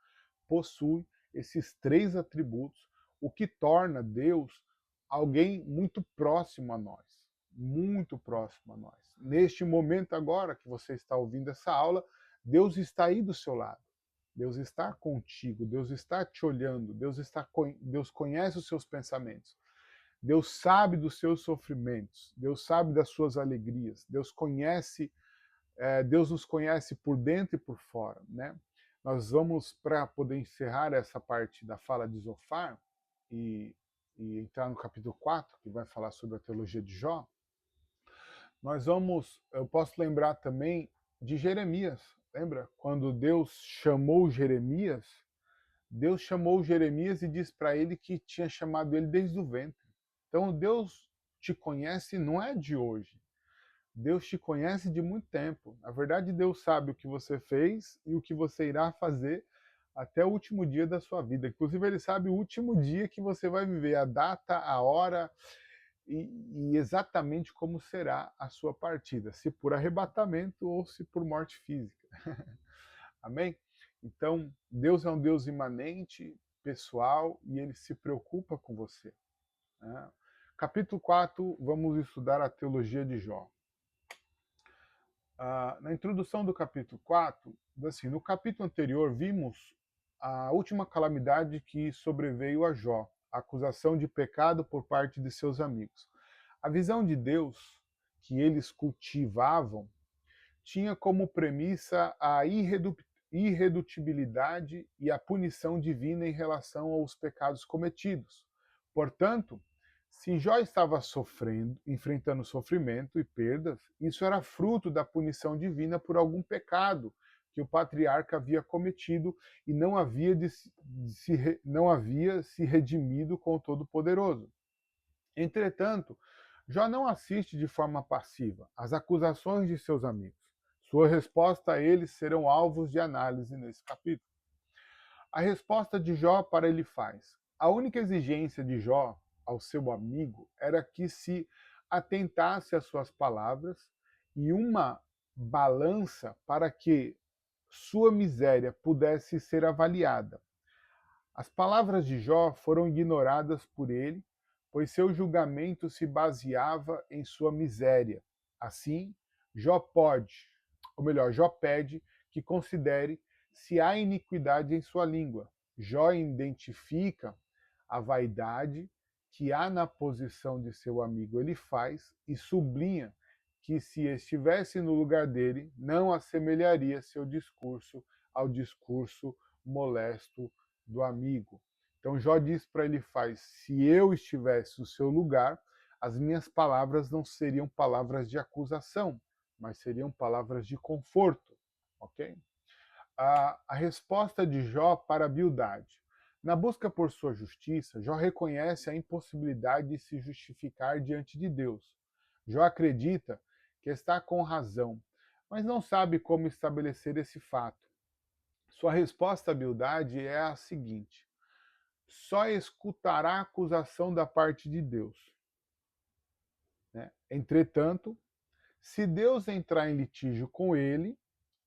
possui esses três atributos, o que torna Deus alguém muito próximo a nós, muito próximo a nós. Neste momento agora que você está ouvindo essa aula, Deus está aí do seu lado. Deus está contigo, Deus está te olhando, Deus conhece os seus pensamentos. Deus sabe dos seus sofrimentos, Deus sabe das suas alegrias, Deus nos conhece por dentro e por fora, né? Nós vamos, para poder encerrar essa parte da fala de Zofar e entrar no capítulo 4, que vai falar sobre a teologia de Jó, eu posso lembrar também de Jeremias. Lembra? Quando Deus chamou Jeremias, Deus chamou Jeremias e disse para ele que tinha chamado ele desde o ventre. Então Deus te conhece não é de hoje. Deus te conhece de muito tempo. Na verdade, Deus sabe o que você fez e o que você irá fazer até o último dia da sua vida. Inclusive, Ele sabe o último dia que você vai viver, a data, a hora e exatamente como será a sua partida, se por arrebatamento ou se por morte física. Amém? Então, Deus é um Deus imanente, pessoal, e Ele se preocupa com você. Né? Capítulo 4, vamos estudar a teologia de Jó. Na introdução do capítulo 4, assim, no capítulo anterior vimos a última calamidade que sobreveio a Jó, a acusação de pecado por parte de seus amigos. A visão de Deus que eles cultivavam tinha como premissa a irredutibilidade e a punição divina em relação aos pecados cometidos. Portanto, se Jó estava sofrendo, enfrentando sofrimento e perdas, isso era fruto da punição divina por algum pecado que o patriarca havia cometido e não havia se redimido com o Todo-Poderoso. Entretanto, Jó não assiste de forma passiva às acusações de seus amigos. Sua resposta a eles serão alvos de análise nesse capítulo. A resposta de Jó para Elifaz. A única exigência de Jó ao seu amigo era que se atentasse às suas palavras e uma balança para que sua miséria pudesse ser avaliada. As palavras de Jó foram ignoradas por ele, pois seu julgamento se baseava em sua miséria. Assim, Jó pede que considere se há iniquidade em sua língua. Jó identifica a vaidade que há na posição de seu amigo Elifaz e sublinha que se estivesse no lugar dele, não assemelharia seu discurso ao discurso molesto do amigo. Então Jó diz para Elifaz, se eu estivesse no seu lugar, as minhas palavras não seriam palavras de acusação, mas seriam palavras de conforto, ok? A resposta de Jó para Bildade. Na busca por sua justiça, Jó reconhece a impossibilidade de se justificar diante de Deus. Jó acredita que está com razão, mas não sabe como estabelecer esse fato. Sua resposta à Bildade é a seguinte: só escutará a acusação da parte de Deus. Né? Entretanto, se Deus entrar em litígio com ele,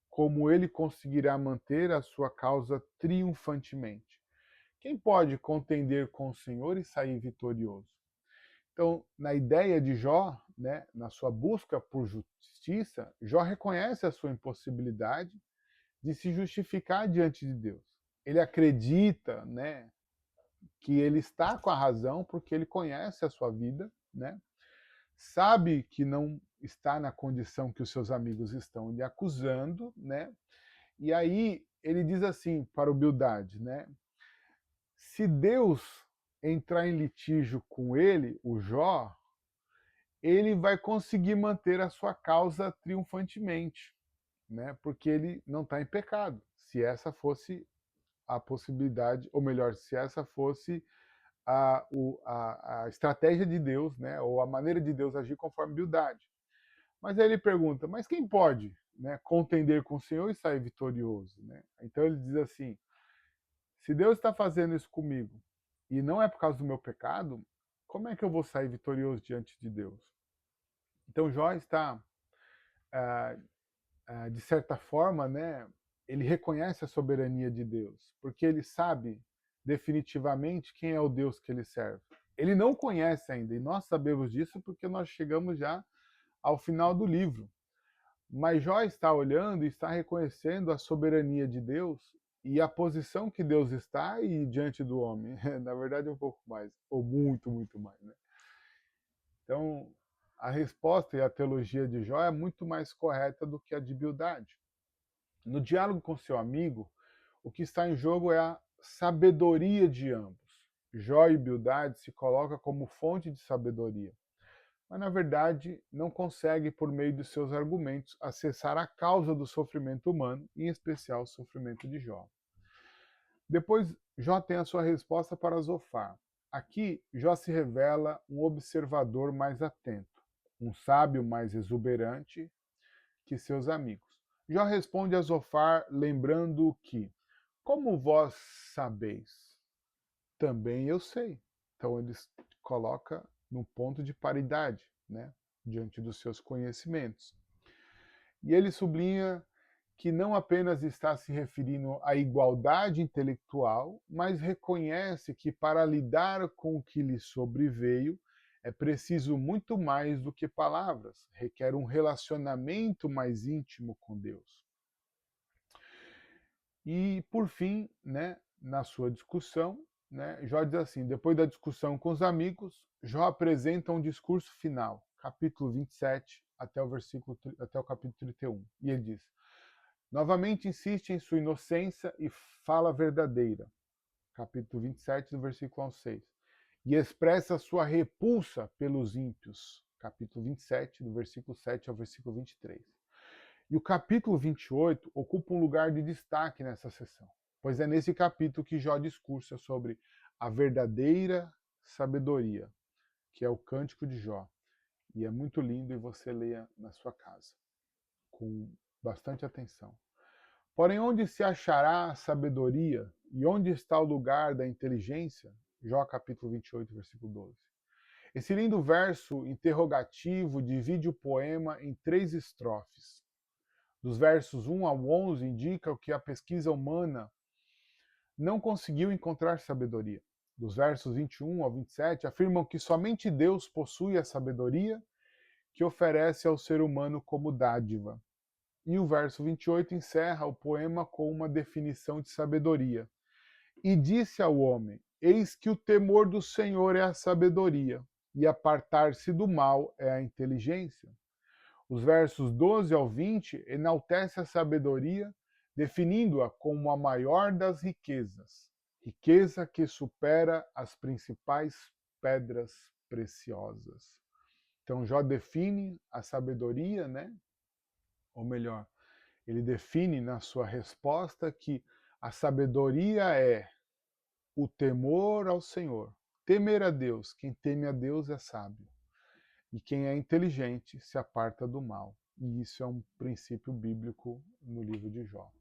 como ele conseguirá manter a sua causa triunfantemente? Quem pode contender com o Senhor e sair vitorioso? Então, na ideia de Jó, né, na sua busca por justiça, Jó reconhece a sua impossibilidade de se justificar diante de Deus. Ele acredita, né, que ele está com a razão porque ele conhece a sua vida, né? Sabe que não está na condição que os seus amigos estão lhe acusando, né? E aí ele diz assim para o Bildade, né? Se Deus entrar em litígio com ele, o Jó, ele vai conseguir manter a sua causa triunfantemente, né? Porque ele não está em pecado. Se essa fosse a possibilidade, ou melhor, se essa fosse a estratégia de Deus, né? Ou a maneira de Deus agir conforme Bildade. Mas aí ele pergunta, mas quem pode, né, contender com o Senhor e sair vitorioso? Né? Então ele diz assim, se Deus está fazendo isso comigo e não é por causa do meu pecado, como é que eu vou sair vitorioso diante de Deus? Então Jó está, de certa forma, né, ele reconhece a soberania de Deus, porque ele sabe definitivamente quem é o Deus que ele serve. Ele não conhece ainda, e nós sabemos disso porque nós chegamos já ao final do livro. Mas Jó está olhando e está reconhecendo a soberania de Deus e a posição que Deus está e diante do homem. Na verdade, um pouco mais, ou muito, muito mais. Né? Então, a resposta e a teologia de Jó é muito mais correta do que a de Bildade. No diálogo com seu amigo, o que está em jogo é a sabedoria de ambos. Jó e Bildade se colocam como fonte de sabedoria, mas na verdade não consegue, por meio de seus argumentos, acessar a causa do sofrimento humano, em especial o sofrimento de Jó. Depois, Jó tem a sua resposta para Zofar. Aqui, Jó se revela um observador mais atento, um sábio mais exuberante que seus amigos. Jó responde a Zofar lembrando que, como vós sabeis, também eu sei. Então ele coloca num ponto de paridade, né, diante dos seus conhecimentos. E ele sublinha que não apenas está se referindo à igualdade intelectual, mas reconhece que para lidar com o que lhe sobreveio é preciso muito mais do que palavras, requer um relacionamento mais íntimo com Deus. E, por fim, né, na sua discussão, né, Jó diz assim, depois da discussão com os amigos, Jó apresenta um discurso final, capítulo 27 até o capítulo 31. E ele diz, novamente insiste em sua inocência e fala verdadeira, capítulo 27, do versículo 1 ao 6. E expressa sua repulsa pelos ímpios, capítulo 27, do versículo 7 ao versículo 23. E o capítulo 28 ocupa um lugar de destaque nessa sessão, pois é nesse capítulo que Jó discursa sobre a verdadeira sabedoria, que é o Cântico de Jó. E é muito lindo e você leia na sua casa, com bastante atenção. Porém, onde se achará a sabedoria e onde está o lugar da inteligência? Jó capítulo 28, versículo 12. Esse lindo verso interrogativo divide o poema em 3 estrofes. Dos versos 1 ao 11 indica que a pesquisa humana não conseguiu encontrar sabedoria. Dos versos 21 ao 27 afirmam que somente Deus possui a sabedoria que oferece ao ser humano como dádiva. E o verso 28 encerra o poema com uma definição de sabedoria. E disse ao homem, eis que o temor do Senhor é a sabedoria, e apartar-se do mal é a inteligência. Os versos 12 ao 20 enaltece a sabedoria, definindo-a como a maior das riquezas, riqueza que supera as principais pedras preciosas. Então Jó define a sabedoria, né? Ou melhor, ele define na sua resposta que a sabedoria é o temor ao Senhor. Temer a Deus, quem teme a Deus é sábio. E quem é inteligente se aparta do mal. E isso é um princípio bíblico no livro de Jó.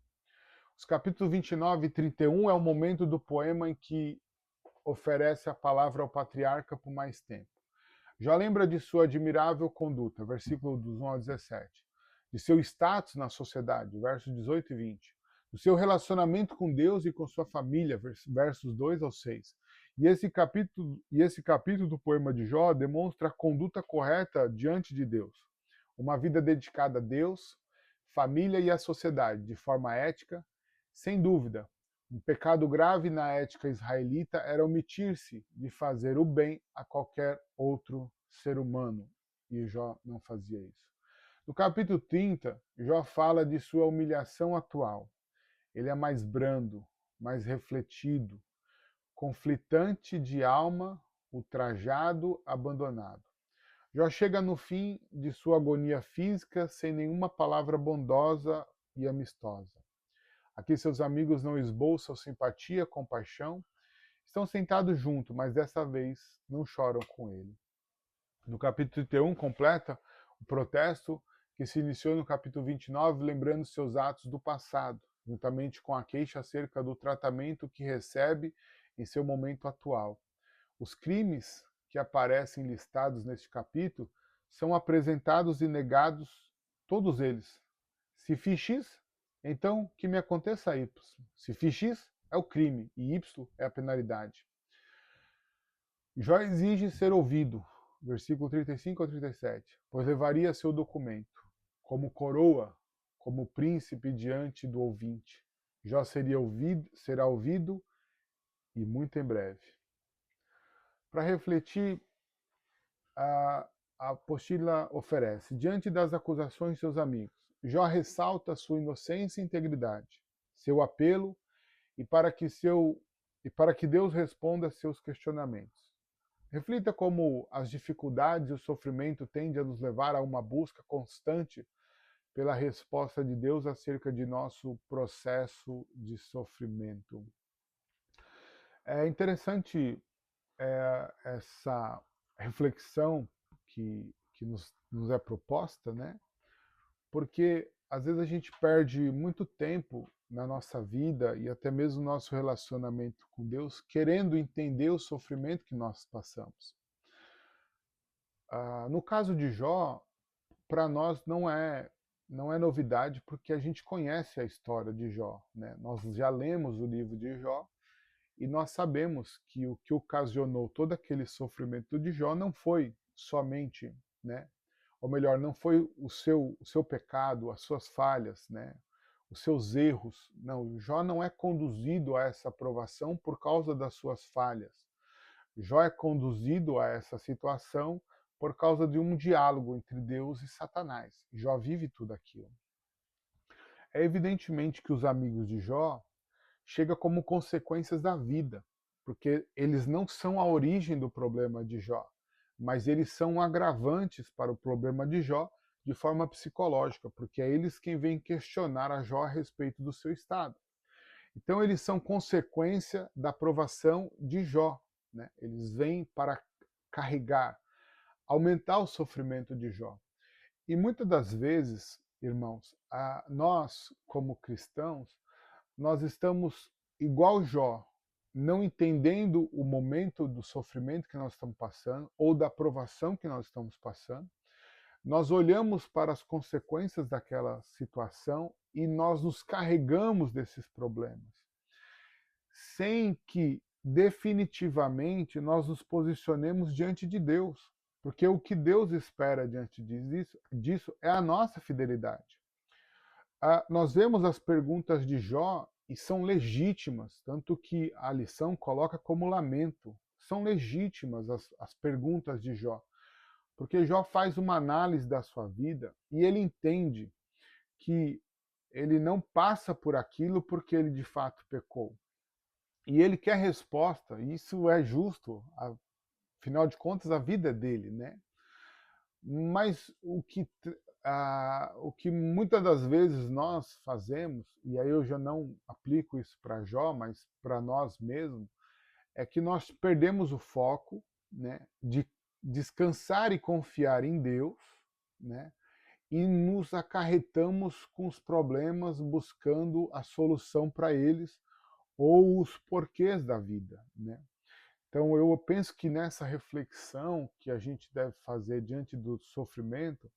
Os capítulos 29 e 31 é o momento do poema em que oferece a palavra ao patriarca por mais tempo. Jó lembra de sua admirável conduta, versículo dos 1 ao 17. De seu status na sociedade, versos 18 e 20. Do seu relacionamento com Deus e com sua família, versos 2 ao 6. E esse capítulo do poema de Jó demonstra a conduta correta diante de Deus. Uma vida dedicada a Deus, família e à sociedade, de forma ética. Sem dúvida, um pecado grave na ética israelita era omitir-se de fazer o bem a qualquer outro ser humano. E Jó não fazia isso. No capítulo 30, Jó fala de sua humilhação atual. Ele é mais brando, mais refletido, conflitante de alma, ultrajado, abandonado. Jó chega no fim de sua agonia física sem nenhuma palavra bondosa e amistosa. Aqui seus amigos não esboçam simpatia, compaixão, estão sentados juntos, mas dessa vez não choram com ele. No capítulo 31 completa o protesto que se iniciou no capítulo 29, lembrando seus atos do passado, juntamente com a queixa acerca do tratamento que recebe em seu momento atual. Os crimes que aparecem listados neste capítulo são apresentados e negados, todos eles. Se fiz X, então que me aconteça Y. Se fiz X, é o crime, e Y é a penalidade. Jó exige ser ouvido, versículo 35 ao 37, pois levaria seu documento, como coroa, como príncipe diante do ouvinte. Jó será ouvido e muito em breve. Para refletir, a apostila oferece, diante das acusações de seus amigos, Jó ressalta sua inocência e integridade, seu apelo e para que Deus responda a seus questionamentos. Reflita como as dificuldades e o sofrimento tendem a nos levar a uma busca constante pela resposta de Deus acerca de nosso processo de sofrimento. É interessante essa reflexão que nos é proposta, né? Porque às vezes a gente perde muito tempo na nossa vida e até mesmo no nosso relacionamento com Deus querendo entender o sofrimento que nós passamos. No caso de Jó, para nós não é novidade porque a gente conhece a história de Jó, né? Nós já lemos o livro de Jó e nós sabemos que o que ocasionou todo aquele sofrimento de Jó não foi somente, né? Ou melhor, não foi o seu pecado, as suas falhas, né? Os seus erros. Não, Jó não é conduzido a essa aprovação por causa das suas falhas. Jó é conduzido a essa situação por causa de um diálogo entre Deus e Satanás. Jó vive tudo aquilo. É evidentemente que os amigos de Jó chegam como consequências da vida, porque eles não são a origem do problema de Jó, mas eles são agravantes para o problema de Jó de forma psicológica, porque é eles quem vêm questionar a Jó a respeito do seu estado. Então eles são consequência da provação de Jó, né? Eles vêm para carregar, aumentar o sofrimento de Jó. E muitas das vezes, irmãos, nós como cristãos, nós estamos igual Jó, não entendendo o momento do sofrimento que nós estamos passando ou da provação que nós estamos passando. Nós olhamos para as consequências daquela situação e nós nos carregamos desses problemas, sem que definitivamente nós nos posicionemos diante de Deus. Porque o que Deus espera diante disso é a nossa fidelidade. Nós vemos as perguntas de Jó e são legítimas, tanto que a lição coloca como lamento. São legítimas as perguntas de Jó, porque Jó faz uma análise da sua vida e ele entende que ele não passa por aquilo porque ele de fato pecou. E ele quer resposta, e isso é justo, afinal de contas a vida é dele, né? Mas o que muitas das vezes nós fazemos, e aí eu já não aplico isso para Jó, mas para nós mesmos, é que nós perdemos o foco, né, de descansar e confiar em Deus, né, e nos acarretamos com os problemas buscando a solução para eles ou os porquês da vida, né? Então eu penso que nessa reflexão que a gente deve fazer diante do sofrimento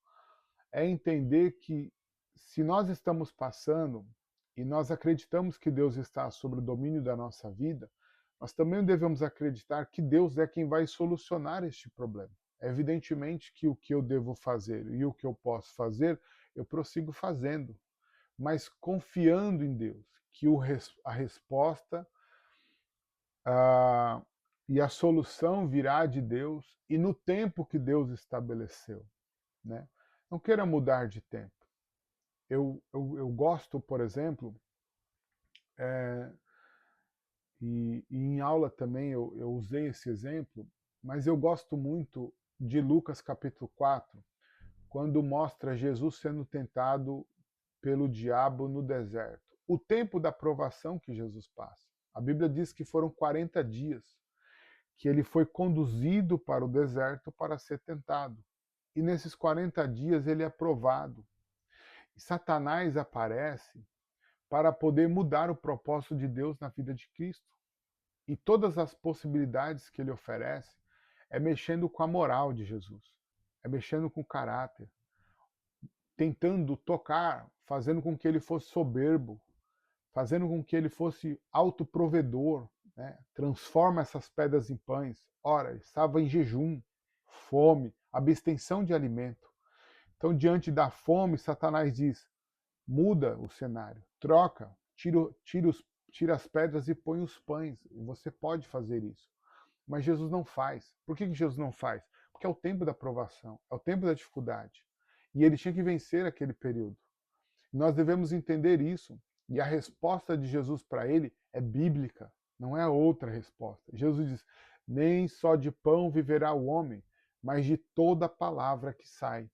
é entender que se nós estamos passando e nós acreditamos que Deus está sob o domínio da nossa vida, nós também devemos acreditar que Deus é quem vai solucionar este problema. Evidentemente que o que eu devo fazer e o que eu posso fazer, eu prossigo fazendo, mas confiando em Deus, que a resposta e a solução virá de Deus e no tempo que Deus estabeleceu, né? Não queira mudar de tempo. Eu gosto, por exemplo, e em aula também eu usei esse exemplo, mas eu gosto muito de Lucas capítulo 4, quando mostra Jesus sendo tentado pelo diabo no deserto. O tempo da provação que Jesus passa. A Bíblia diz que foram 40 dias que ele foi conduzido para o deserto para ser tentado. E nesses 40 dias ele é provado. E Satanás aparece para poder mudar o propósito de Deus na vida de Cristo. E todas as possibilidades que ele oferece é mexendo com a moral de Jesus, é mexendo com o caráter, tentando tocar, fazendo com que ele fosse soberbo, fazendo com que ele fosse autoprovedor, né? Transforma essas pedras em pães. Ora, estava em jejum, fome, abstenção de alimento. Então, diante da fome, Satanás diz: muda o cenário, troca, tira as pedras e põe os pães. E você pode fazer isso. Mas Jesus não faz. Por que Jesus não faz? Porque é o tempo da provação, é o tempo da dificuldade. E ele tinha que vencer aquele período. Nós devemos entender isso. E a resposta de Jesus para ele é bíblica, não é outra resposta. Jesus diz: nem só de pão viverá o homem, mas de toda palavra que sai,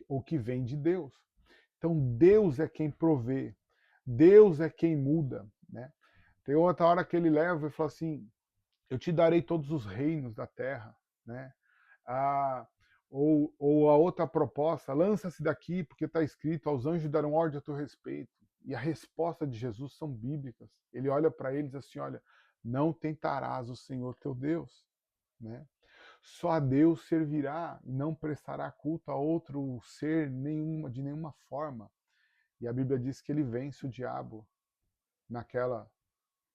ou que vem de Deus. Então Deus é quem provê, Deus é quem muda, né? Tem outra hora que ele leva e fala assim: eu te darei todos os reinos da terra, né? Ah, ou a outra proposta, lança-se daqui, porque está escrito, aos anjos darão ordem a teu respeito. E a resposta de Jesus são bíblicas. Ele olha para eles assim, olha, não tentarás o Senhor teu Deus, né? Só a Deus servirá e não prestará culto a outro ser de nenhuma forma. E a Bíblia diz que ele vence o diabo naquela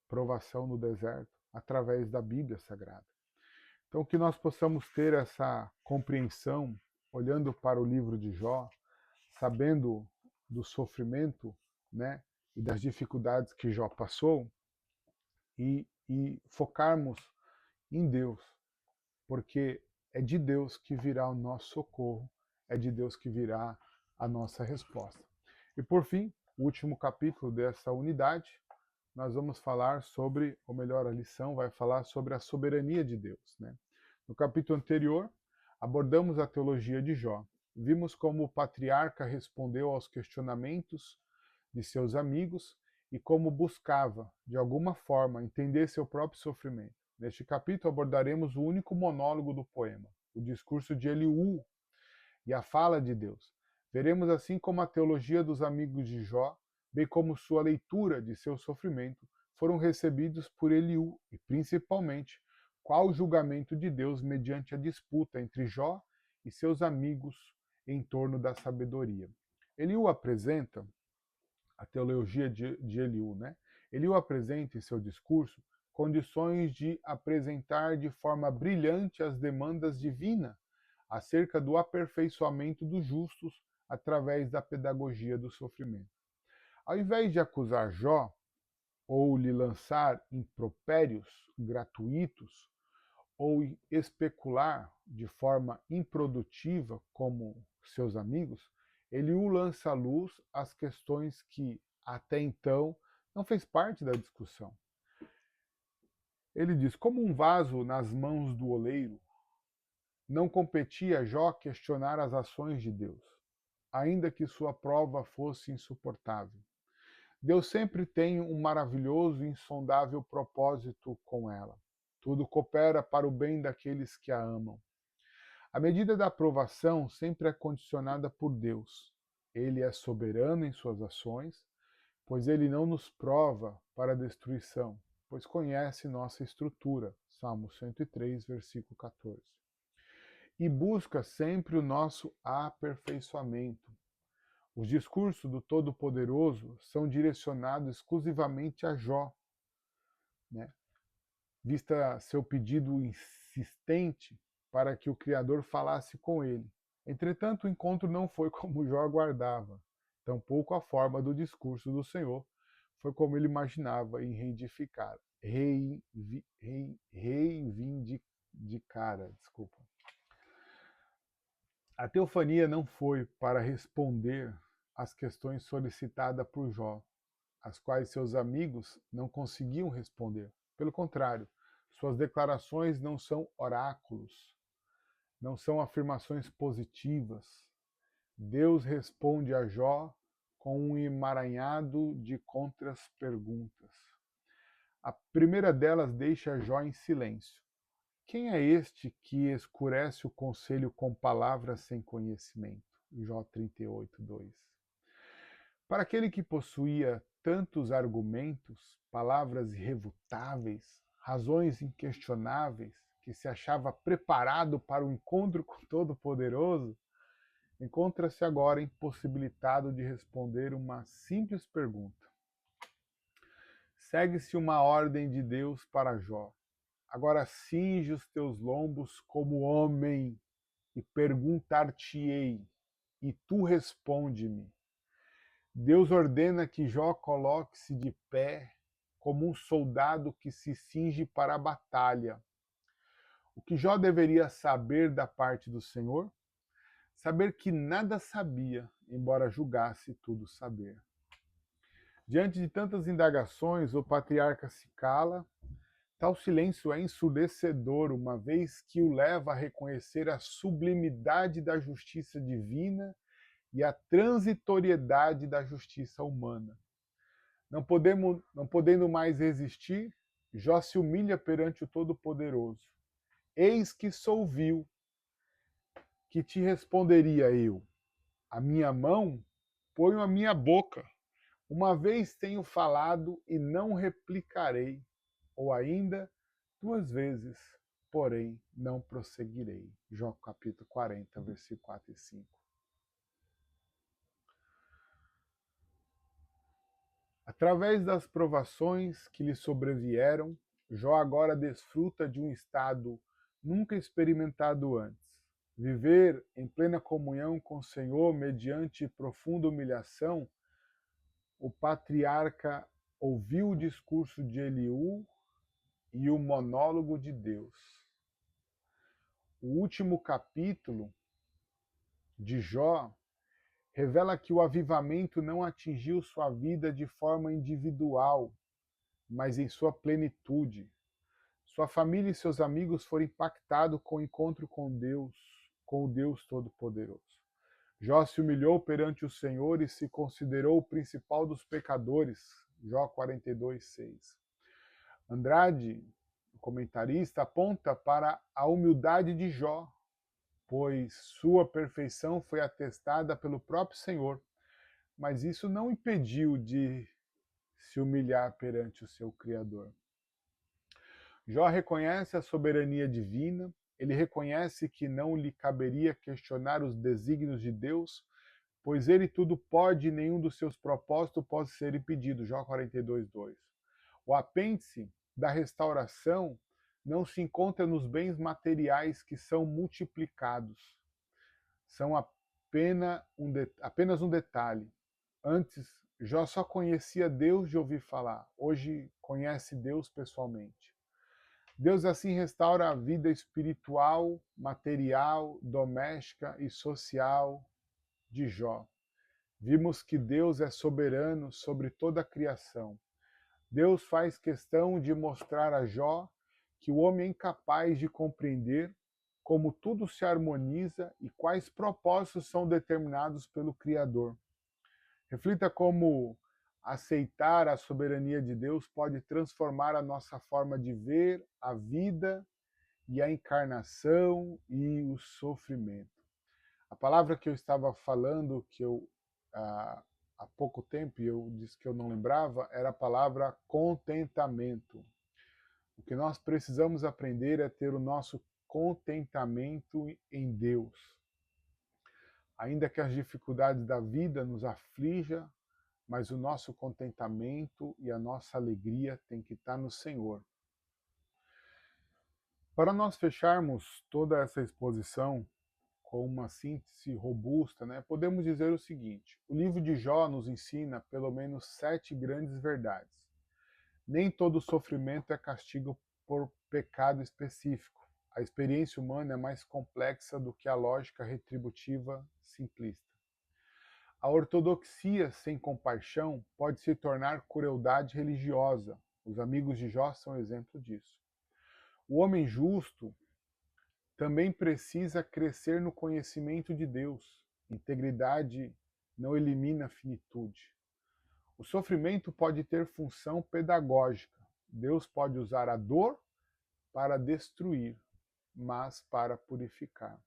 provação no deserto, através da Bíblia Sagrada. Então, que nós possamos ter essa compreensão, olhando para o livro de Jó, sabendo do sofrimento, né, e das dificuldades que Jó passou, e focarmos em Deus, porque é de Deus que virá o nosso socorro, é de Deus que virá a nossa resposta. E por fim, o último capítulo dessa unidade, nós vamos falar sobre, ou melhor, a lição vai falar sobre a soberania de Deus, né? No capítulo anterior, abordamos a teologia de Jó. Vimos como o patriarca respondeu aos questionamentos de seus amigos e como buscava, de alguma forma, entender seu próprio sofrimento. Neste capítulo abordaremos o único monólogo do poema, o discurso de Eliú e a fala de Deus. Veremos assim como a teologia dos amigos de Jó, bem como sua leitura de seu sofrimento, foram recebidos por Eliú e, principalmente, qual o julgamento de Deus mediante a disputa entre Jó e seus amigos em torno da sabedoria. Eliú apresenta a teologia de Eliú, né? Eliú apresenta em seu discurso condições de apresentar de forma brilhante as demandas divinas acerca do aperfeiçoamento dos justos através da pedagogia do sofrimento. Ao invés de acusar Jó ou lhe lançar impropérios gratuitos ou especular de forma improdutiva como seus amigos, ele o lança à luz às questões que até então não fez parte da discussão. Ele diz: como um vaso nas mãos do oleiro, não competia a Jó questionar as ações de Deus, ainda que sua prova fosse insuportável. Deus sempre tem um maravilhoso e insondável propósito com ela. Tudo coopera para o bem daqueles que a amam. A medida da aprovação sempre é condicionada por Deus. Ele é soberano em suas ações, pois ele não nos prova para a destruição, pois conhece nossa estrutura. Salmo 103, versículo 14. E busca sempre o nosso aperfeiçoamento. Os discursos do Todo-Poderoso são direcionados exclusivamente a Jó, né? Vista seu pedido insistente para que o Criador falasse com ele. Entretanto, o encontro não foi como Jó aguardava, tampouco a forma do discurso do Senhor foi como ele imaginava e reivindicara. A teofania não foi para responder às questões solicitadas por Jó, as quais seus amigos não conseguiam responder. Pelo contrário, suas declarações não são oráculos, não são afirmações positivas. Deus responde a Jó com um emaranhado de contras-perguntas. A primeira delas deixa Jó em silêncio. Quem é este que escurece o conselho com palavras sem conhecimento? Jó 38, 2. Para aquele que possuía tantos argumentos, palavras irrefutáveis, razões inquestionáveis, que se achava preparado para o encontro com o Todo-Poderoso, encontra-se agora impossibilitado de responder uma simples pergunta. Segue-se uma ordem de Deus para Jó. Agora cinge os teus lombos como homem e perguntar-te-ei, e tu responde-me. Deus ordena que Jó coloque-se de pé como um soldado que se cinge para a batalha. O que Jó deveria saber da parte do Senhor? Saber que nada sabia, embora julgasse tudo saber. Diante de tantas indagações, o patriarca se cala. Tal silêncio é ensurdecedor, uma vez que o leva a reconhecer a sublimidade da justiça divina e a transitoriedade da justiça humana. Não podendo mais resistir, Jó se humilha perante o Todo-Poderoso. Eis que sou vil, que te responderia eu. A minha mão ponho a minha boca. Uma vez tenho falado e não replicarei, ou ainda 2 vezes, porém não prosseguirei. Jó capítulo 40, versículo 4 e 5. Através das provações que lhe sobrevieram, Jó agora desfruta de um estado nunca experimentado antes. Viver em plena comunhão com o Senhor mediante profunda humilhação, o patriarca ouviu o discurso de Eliú e o monólogo de Deus. O último capítulo de Jó revela que o avivamento não atingiu sua vida de forma individual, mas em sua plenitude. Sua família e seus amigos foram impactados com o encontro com o Deus Todo-Poderoso. Jó se humilhou perante o Senhor e se considerou o principal dos pecadores. Jó 42:6. Andrade, o comentarista, aponta para a humildade de Jó, pois sua perfeição foi atestada pelo próprio Senhor, mas isso não impediu de se humilhar perante o seu Criador. Jó reconhece a soberania divina, ele reconhece que não lhe caberia questionar os desígnios de Deus, pois ele tudo pode e nenhum dos seus propósitos pode ser impedido. Jó 42:2. O apêndice da restauração não se encontra nos bens materiais que são multiplicados. São apenas um detalhe. Antes, Jó só conhecia Deus de ouvir falar. Hoje conhece Deus pessoalmente. Deus assim restaura a vida espiritual, material, doméstica e social de Jó. Vimos que Deus é soberano sobre toda a criação. Deus faz questão de mostrar a Jó que o homem é incapaz de compreender como tudo se harmoniza e quais propósitos são determinados pelo Criador. Reflita como aceitar a soberania de Deus pode transformar a nossa forma de ver a vida e a encarnação e o sofrimento. A palavra que eu estava falando, que eu há pouco tempo eu disse que eu não lembrava, era a palavra contentamento. O que nós precisamos aprender é ter o nosso contentamento em Deus. Ainda que as dificuldades da vida nos aflijam, mas o nosso contentamento e a nossa alegria tem que estar no Senhor. Para nós fecharmos toda essa exposição com uma síntese robusta, podemos dizer o seguinte: o livro de Jó nos ensina pelo menos 7 grandes verdades. Nem todo sofrimento é castigo por pecado específico. A experiência humana é mais complexa do que a lógica retributiva simplista. A ortodoxia sem compaixão pode se tornar crueldade religiosa. Os amigos de Jó são exemplo disso. O homem justo também precisa crescer no conhecimento de Deus. Integridade não elimina a finitude. O sofrimento pode ter função pedagógica. Deus pode usar a dor para destruir, mas para purificar.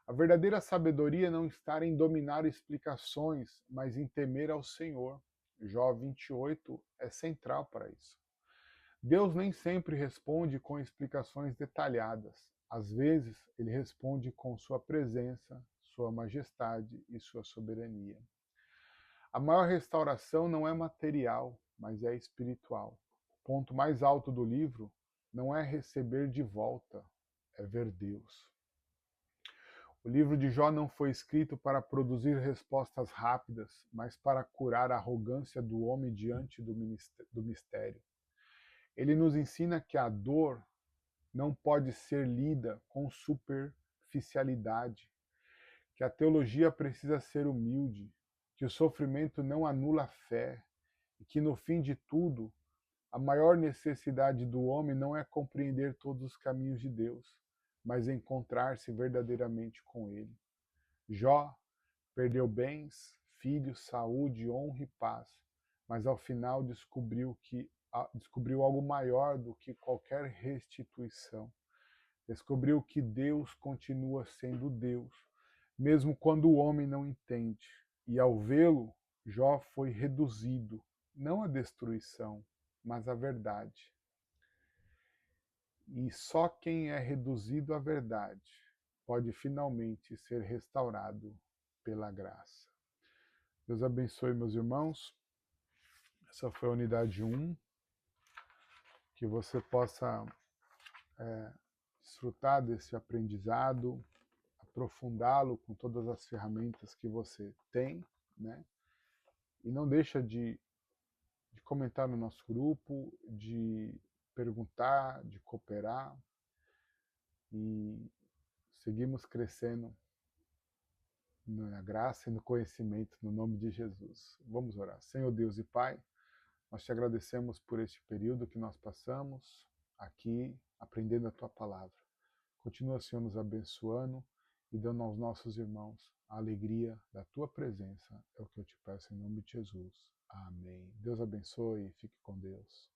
A verdadeira sabedoria não está em dominar explicações, mas em temer ao Senhor. Jó 28 é central para isso. Deus nem sempre responde com explicações detalhadas. Às vezes, ele responde com sua presença, sua majestade e sua soberania. A maior restauração não é material, mas é espiritual. O ponto mais alto do livro não é receber de volta, é ver Deus. O livro de Jó não foi escrito para produzir respostas rápidas, mas para curar a arrogância do homem diante do mistério. Ele nos ensina que a dor não pode ser lida com superficialidade, que a teologia precisa ser humilde, que o sofrimento não anula a fé e que, no fim de tudo, a maior necessidade do homem não é compreender todos os caminhos de Deus, mas encontrar-se verdadeiramente com Ele. Jó perdeu bens, filhos, saúde, honra e paz, mas ao final descobriu que descobriu algo maior do que qualquer restituição. Descobriu que Deus continua sendo Deus, mesmo quando o homem não entende. E ao vê-lo, Jó foi reduzido, não à destruição, mas à verdade. E só quem é reduzido à verdade pode finalmente ser restaurado pela graça. Deus abençoe, meus irmãos. Essa foi a unidade 1. Que você possa desfrutar desse aprendizado, aprofundá-lo com todas as ferramentas que você tem, né? E não deixa de comentar no nosso grupo, de perguntar, de cooperar. E seguimos crescendo na graça e no conhecimento, no nome de Jesus. Vamos orar. Senhor Deus e Pai, nós te agradecemos por este período que nós passamos aqui, aprendendo a Tua Palavra. Continua, Senhor, nos abençoando e dando aos nossos irmãos a alegria da Tua presença. É o que eu te peço em nome de Jesus. Amém. Deus abençoe e fique com Deus.